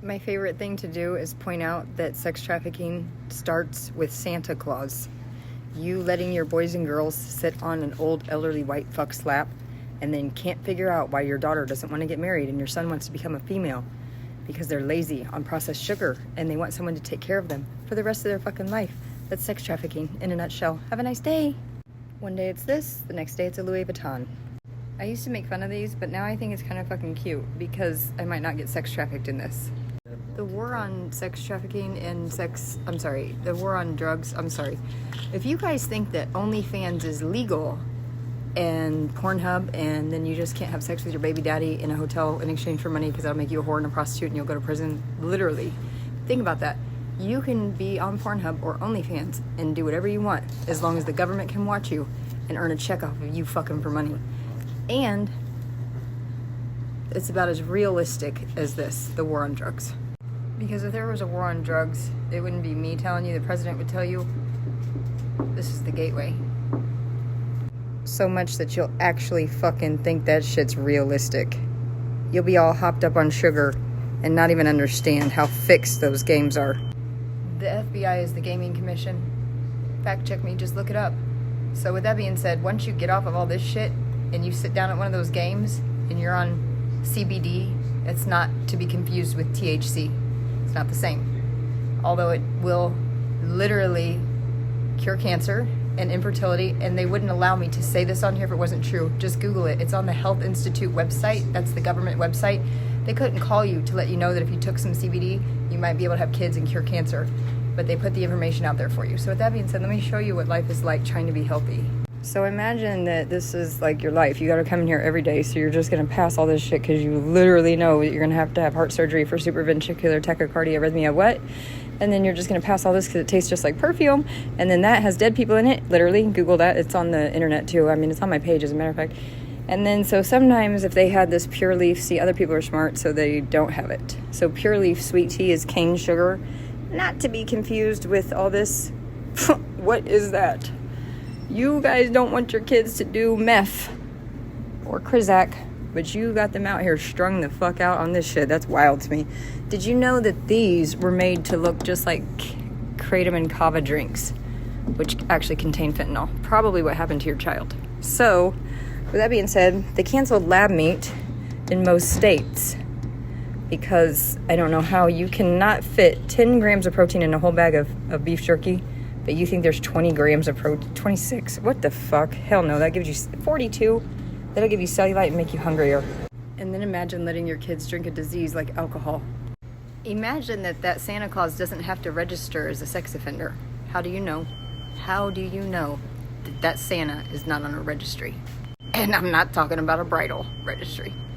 My favorite thing to do is point out that sex trafficking starts with Santa Claus. You letting your boys and girls sit on an old elderly white fuck's lap and then can't figure out why your daughter doesn't want to get married and your son wants to become a female because they're lazy on processed sugar and they want someone to take care of them for the rest of their fucking life. That's sex trafficking in a nutshell. Have a nice day. One day it's this, the next day it's a Louis Vuitton. I used to make fun of these, but now I think it's kind of fucking cute because I might not get sex trafficked in this. The war on sex trafficking and the war on drugs, If you guys think that OnlyFans is legal and Pornhub and then you just can't have sex with your baby daddy in a hotel in exchange for money because that'll make you a whore and a prostitute and you'll go to prison, literally. Think about that. You can be on Pornhub or OnlyFans and do whatever you want as long as the government can watch you and earn a check off of you fucking for money. And it's about as realistic as this, the war on drugs. Because if there was a war on drugs, it wouldn't be me telling you, the president would tell you, this is the gateway. So much that you'll actually fucking think that shit's realistic. You'll be all hopped up on sugar and not even understand how fixed those games are. The FBI is the Gaming Commission. Fact check me, just look it up. So with that being said, once you get off of all this shit and you sit down at one of those games and you're on CBD, it's not to be confused with THC. It's not the same. Although it will literally cure cancer and infertility, and they wouldn't allow me to say this on here if it wasn't true. Just Google it. It's on the Health Institute website. That's the government website. They couldn't call you to let you know that if you took some CBD, you might be able to have kids and cure cancer. But they put the information out there for you. So with that being said, let me show you what life is like trying to be healthy. So imagine that this is like your life. You got to come in here every day, so you're just going to pass all this shit because you literally know that you're going to have heart surgery for supraventricular tachycardia, arrhythmia, what? And then you're just going to pass all this because it tastes just like perfume. And then that has dead people in it, literally. Google that. It's on the internet, too. I mean, it's on my page, as a matter of fact. And then, so sometimes if they had this Pure Leaf, see, other people are smart, so they don't have it. So Pure Leaf sweet tea is cane sugar. Not to be confused with all this. What is that? You guys don't want your kids to do meth or Crizac, but you got them out here strung the fuck out on this shit. That's wild to me. Did you know that these were made to look just like Kratom and Kava drinks, which actually contain fentanyl? Probably what happened to your child. So, with that being said, they canceled lab meat in most states because I don't know how you cannot fit 10 grams of protein in a whole bag of beef jerky, but you think there's 20 grams of protein. 26. What the fuck? Hell no. That gives you 42. That'll give you cellulite and make you hungrier. And then imagine letting your kids drink a disease like alcohol. Imagine that Santa Claus doesn't have to register as a sex offender. How do you know? How do you know that Santa is not on a registry? And I'm not talking about a bridal registry.